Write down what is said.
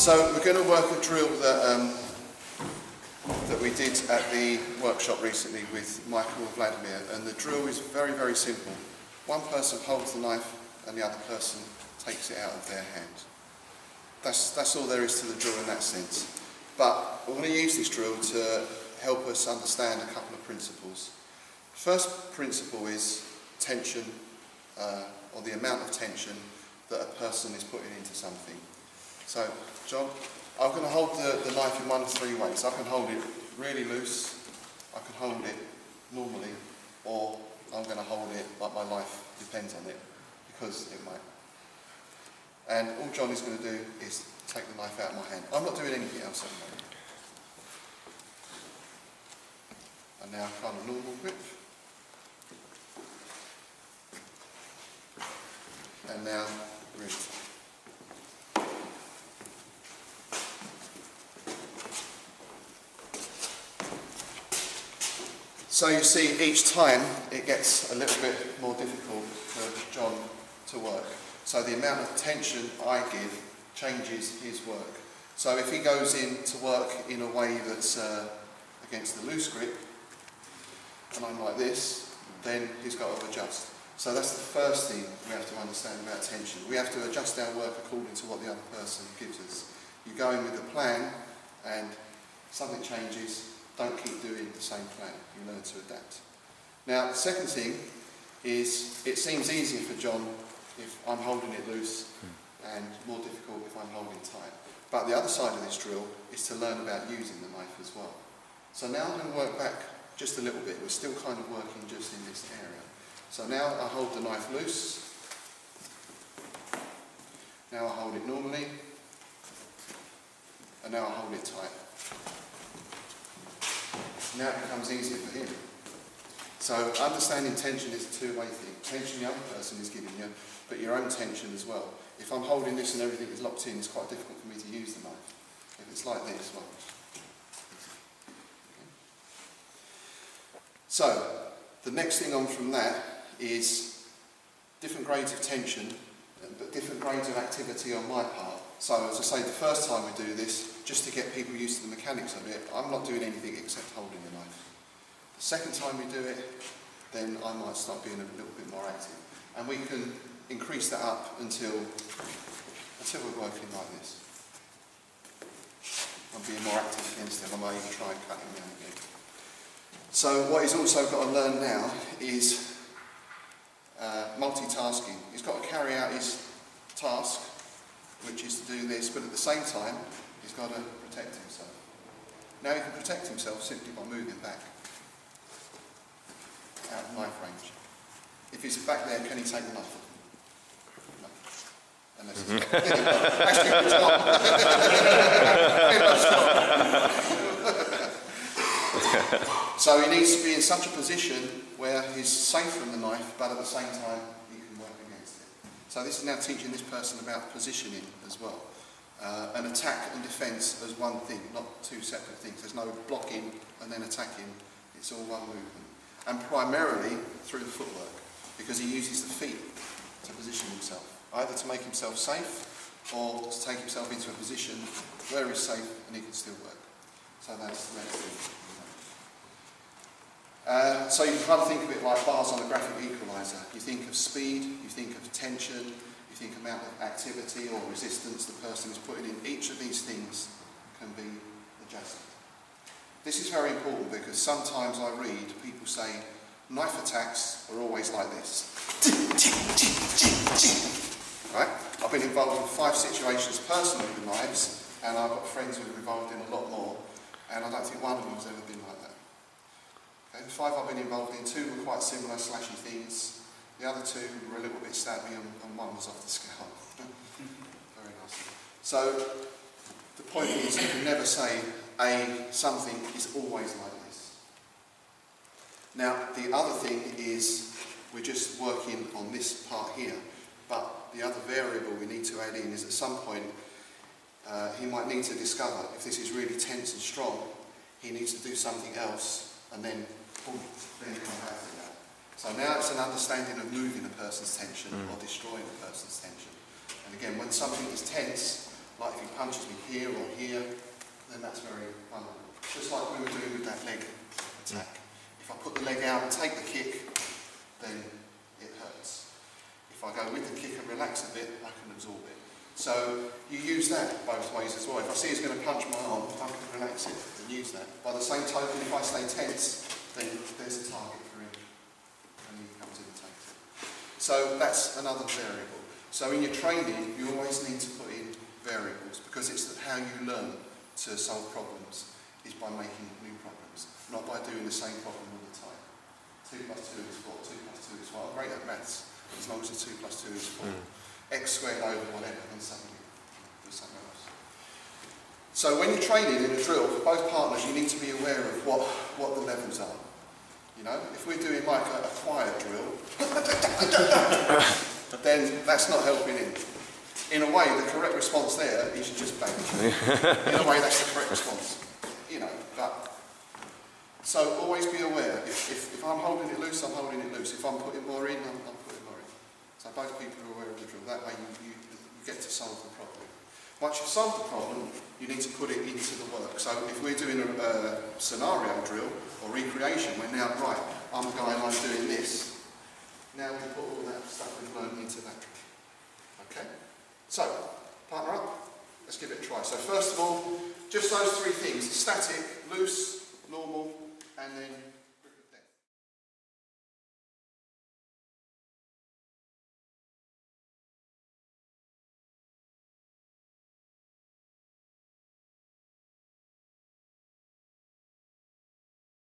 So we're going to work a drill that that we did at the workshop recently with Michael and Vladimir, and the drill is very, very simple. One person holds the knife and the other person takes it out of their hand. That's all there is to the drill in that sense. But I want to use this drill to help us understand a couple of principles. First principle is tension, or the amount of tension that a person is putting into something. So, John, I'm going to hold the knife in one of three ways. I can hold it really loose, I can hold it normally, or I'm going to hold it like my life depends on it, because it might. And all John is going to do is take the knife out of my hand. I'm not doing anything else at the moment. And now kind of normal grip. And now grip. So you see, each time it gets a little bit more difficult for John to work. So the amount of tension I give changes his work. So if he goes in to work in a way that's against the loose grip, and I'm like this, then he's got to adjust. So that's the first thing we have to understand about tension. We have to adjust our work according to what the other person gives us. You go in with a plan, and something changes. Don't keep doing the same plan. You learn to adapt. Now, the second thing is, it seems easier for John if I'm holding it loose, and more difficult if I'm holding tight. But the other side of this drill is to learn about using the knife as well. So now I'm going to work back just a little bit. We're still kind of working just in this area. So now I hold the knife loose. Now I hold it normally. And now I hold it tight. Now it becomes easier for him. So understanding tension is a two-way thing. Tension the other person is giving you, but your own tension as well. If I'm holding this and everything is locked in, it's quite difficult for me to use the knife. If it's like this, well. Okay. So, the next thing on from that is different grades of tension, but different grades of activity on my part. So, as I say, the first time we do this, just to get people used to the mechanics of it, I'm not doing anything except holding the knife. The second time we do it, then I might start being a little bit more active. And we can increase that up until we're working like this. I'm being more active against him. I might even try and cut him down again. So what he's also got to learn now is multitasking. He's got to carry out his task, which is to do this, but at the same time, he's got to protect himself. Now he can protect himself simply by moving back out of knife range. If he's back there, can he take the knife? No. Unless he's got actually, it's not. So he needs to be in such a position where he's safe from the knife, but at the same time, he can work against it. So this is now teaching this person about positioning as well. An attack and defence as one thing, not two separate things. There's no blocking and then attacking. It's all one movement. And primarily through the footwork, because he uses the feet to position himself, either to make himself safe or to take himself into a position where he's safe and he can still work. So that's the next thing. So you can kind of think of it like bars on a graphic equaliser. You think of speed, you think of tension, you think amount of activity or resistance the person is putting in. Each of these things can be adjusted. This is very important because sometimes I read people say knife attacks are always like this. Right? I've been involved in 5 situations personally with knives, and I've got friends who are involved in a lot more, and I don't think one of them has ever been like that. Okay, the 5 I've been involved in, 2 were quite similar slashy things. The other 2 were a little bit stabby, and 1 was off the scalp. Very nice. So the point is, you can never say something is always like this. Now, the other thing is, we're just working on this part here, but the other variable we need to add in is at some point, he might need to discover if this is really tense and strong, he needs to do something else, and then, boom, then come back to that. So now it's an understanding of moving a person's tension or destroying a person's tension. And again, when something is tense, like if he punches me here or here, then that's very vulnerable. Just like we were doing with that leg attack. If I put the leg out and take the kick, then it hurts. If I go with the kick and relax a bit, I can absorb it. So you use that both ways as well. If I see he's going to punch my arm, I can relax it and use that. By the same token, if I stay tense, then there's a target for him and he comes in and takes it. So that's another variable. So in your training, you always need to put in variables because it's how you learn to solve problems is by making new problems, not by doing the same problem all the time. 2 plus 2 is 4, 2 plus 2 is 4. I'm great at maths, as long as the 2 plus 2 is 4. X squared over whatever, then suddenly do something else. So when you're training in a drill, for both partners, you need to be aware of what the levels are. You know, if we're doing like a quiet drill, then that's not helping him. In a way, the correct response there is just bang. In a way, that's the correct response. You know, but so always be aware. If I'm holding it loose, I'm holding it loose. If I'm putting more in, I'm putting more in. So both people are aware of the drill. That way you get to solve the problem. Once you've solved the problem, you need to put it into the work. So if we're doing a scenario drill or recreation, we're now, right, I'm a guy and I'm doing this. Now we put all that stuff we've learned into that drill. Okay? So, partner up. Let's give it a try. So first of all, just those 3 things. Static, loose, normal, and then